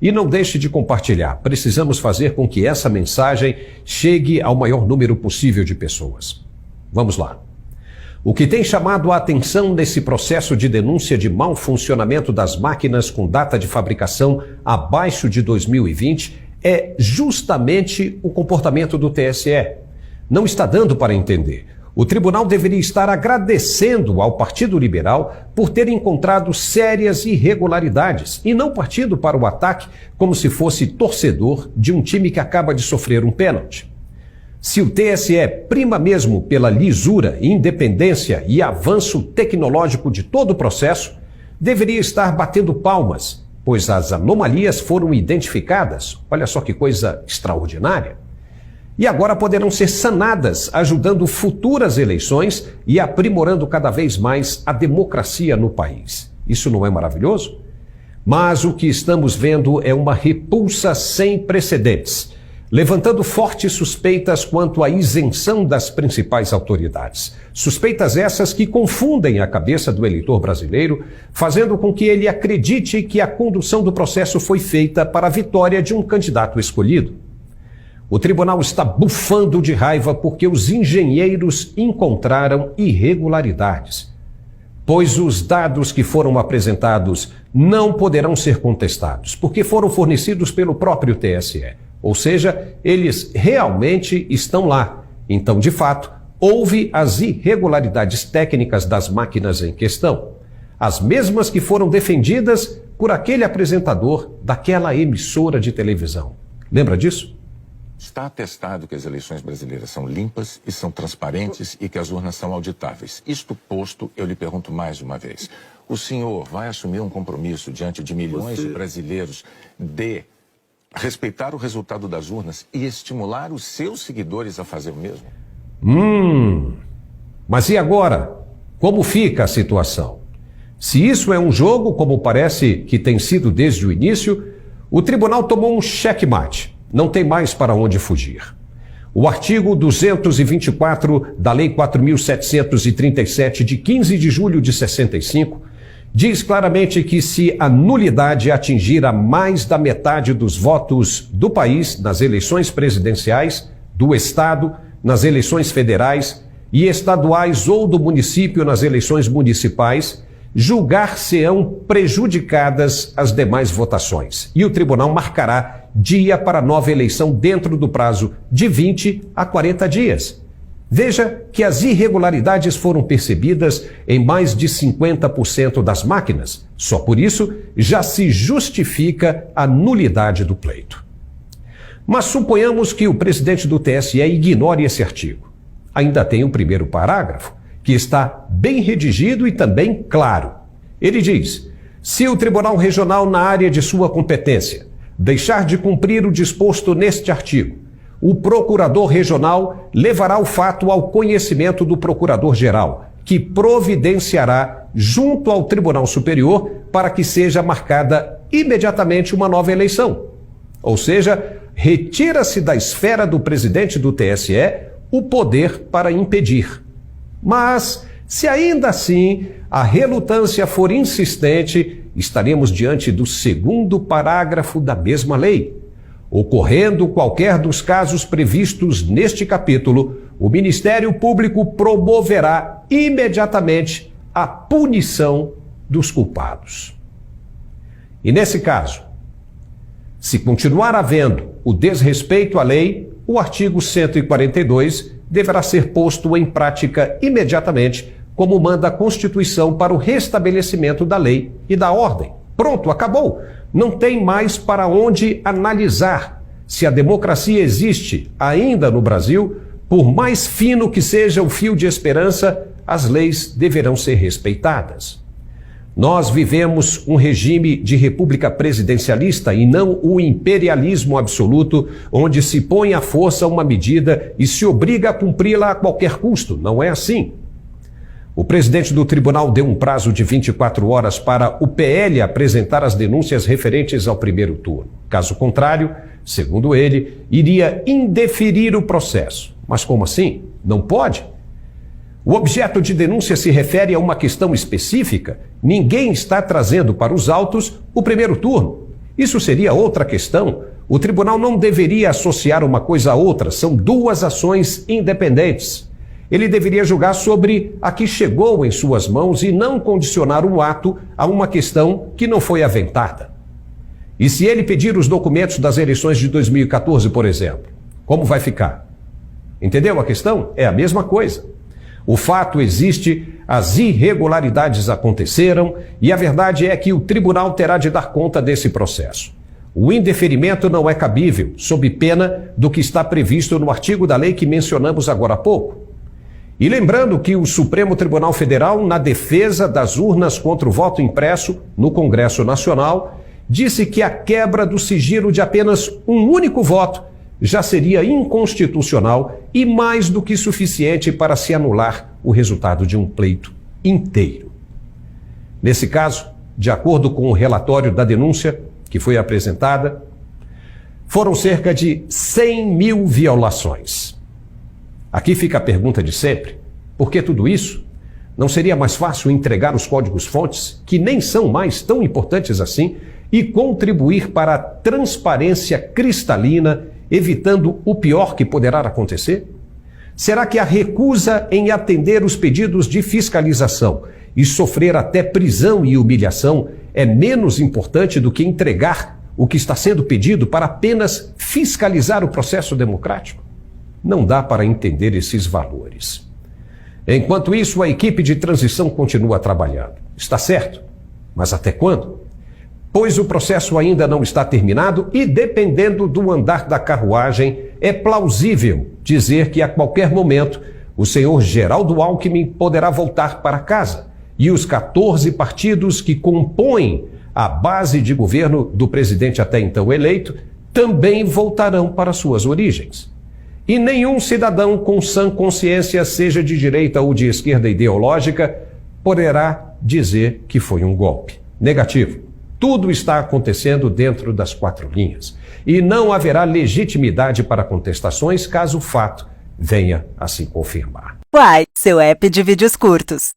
E não deixe de compartilhar. Precisamos fazer com que essa mensagem chegue ao maior número possível de pessoas. Vamos lá. O que tem chamado a atenção nesse processo de denúncia de mau funcionamento das máquinas com data de fabricação abaixo de 2020 é justamente o comportamento do TSE. Não está dando para entender. O tribunal deveria estar agradecendo ao Partido Liberal por ter encontrado sérias irregularidades e não partindo para o ataque como se fosse torcedor de um time que acaba de sofrer um pênalti. Se o TSE prima mesmo pela lisura, independência e avanço tecnológico de todo o processo, deveria estar batendo palmas, pois as anomalias foram identificadas. Olha só que coisa extraordinária. E agora poderão ser sanadas, ajudando futuras eleições e aprimorando cada vez mais a democracia no país. Isso não é maravilhoso? Mas o que estamos vendo é uma repulsa sem precedentes, levantando fortes suspeitas quanto à isenção das principais autoridades. Suspeitas essas que confundem a cabeça do eleitor brasileiro, fazendo com que ele acredite que a condução do processo foi feita para a vitória de um candidato escolhido. O tribunal está bufando de raiva porque os engenheiros encontraram irregularidades, pois os dados que foram apresentados não poderão ser contestados, porque foram fornecidos pelo próprio TSE. Ou seja, eles realmente estão lá. Então, de fato, houve as irregularidades técnicas das máquinas em questão, as mesmas que foram defendidas por aquele apresentador daquela emissora de televisão. Lembra disso? Está atestado que as eleições brasileiras são limpas e são transparentes e que as urnas são auditáveis. Isto posto, eu lhe pergunto mais uma vez. O senhor vai assumir um compromisso diante de milhões de brasileiros de respeitar o resultado das urnas e estimular os seus seguidores a fazer o mesmo? Mas e agora? Como fica a situação? Se isso é um jogo, como parece que tem sido desde o início, o tribunal tomou um checkmate. Não tem mais para onde fugir. O artigo 224 da Lei 4.737, de 15 de julho de 65, diz claramente que se a nulidade atingir a mais da metade dos votos do país nas eleições presidenciais, do Estado, nas eleições federais e estaduais ou do município nas eleições municipais, julgar-se-ão prejudicadas as demais votações. E o tribunal marcará dia para nova eleição dentro do prazo de 20 a 40 dias. Veja que as irregularidades foram percebidas em mais de 50% das máquinas. Só por isso já se justifica a nulidade do pleito. Mas suponhamos que o presidente do TSE ignore esse artigo. Ainda tem um primeiro parágrafo, que está bem redigido e também claro. Ele diz: se o Tribunal Regional, na área de sua competência, deixar de cumprir o disposto neste artigo, o Procurador Regional levará o fato ao conhecimento do Procurador-Geral, que providenciará junto ao Tribunal Superior para que seja marcada imediatamente uma nova eleição. Ou seja, retira-se da esfera do presidente do TSE o poder para impedir. Mas, se ainda assim a relutância for insistente, estaremos diante do segundo parágrafo da mesma lei. Ocorrendo qualquer dos casos previstos neste capítulo, o Ministério Público promoverá imediatamente a punição dos culpados. E nesse caso, se continuar havendo o desrespeito à lei, o artigo 142 deverá ser posto em prática imediatamente, como manda a Constituição para o restabelecimento da lei e da ordem. Pronto, acabou. Não tem mais para onde analisar. Se a democracia existe ainda no Brasil, por mais fino que seja o fio de esperança, as leis deverão ser respeitadas. Nós vivemos um regime de república presidencialista e não o imperialismo absoluto, onde se põe à força uma medida e se obriga a cumpri-la a qualquer custo. Não é assim. O presidente do tribunal deu um prazo de 24 horas para o PL apresentar as denúncias referentes ao primeiro turno. Caso contrário, segundo ele, iria indeferir o processo. Mas como assim? Não pode? O objeto de denúncia se refere a uma questão específica. Ninguém está trazendo para os autos o primeiro turno. Isso seria outra questão. O tribunal não deveria associar uma coisa a outra, são duas ações independentes. Ele deveria julgar sobre a que chegou em suas mãos e não condicionar o ato a uma questão que não foi aventada. E se ele pedir os documentos das eleições de 2014, por exemplo, como vai ficar? Entendeu a questão? É a mesma coisa. O fato existe, as irregularidades aconteceram e a verdade é que o tribunal terá de dar conta desse processo. O indeferimento não é cabível, sob pena do que está previsto no artigo da lei que mencionamos agora há pouco. E lembrando que o Supremo Tribunal Federal, na defesa das urnas contra o voto impresso no Congresso Nacional, disse que a quebra do sigilo de apenas um único voto já seria inconstitucional e mais do que suficiente para se anular o resultado de um pleito inteiro. Nesse caso, de acordo com o relatório da denúncia que foi apresentada, foram cerca de 100 mil violações. Aqui fica a pergunta de sempre: por que tudo isso? Não seria mais fácil entregar os códigos-fontes, que nem são mais tão importantes assim, e contribuir para a transparência cristalina, evitando o pior que poderá acontecer? Será que a recusa em atender os pedidos de fiscalização e sofrer até prisão e humilhação é menos importante do que entregar o que está sendo pedido para apenas fiscalizar o processo democrático? Não dá para entender esses valores. Enquanto isso, a equipe de transição continua trabalhando. Está certo? Mas até quando? Pois o processo ainda não está terminado e, dependendo do andar da carruagem, é plausível dizer que a qualquer momento o senhor Geraldo Alckmin poderá voltar para casa e os 14 partidos que compõem a base de governo do presidente até então eleito também voltarão para suas origens. E nenhum cidadão com sã consciência, seja de direita ou de esquerda ideológica, poderá dizer que foi um golpe. Negativo. Tudo está acontecendo dentro das quatro linhas. E não haverá legitimidade para contestações caso o fato venha a se confirmar. Uai, seu app de vídeos curtos.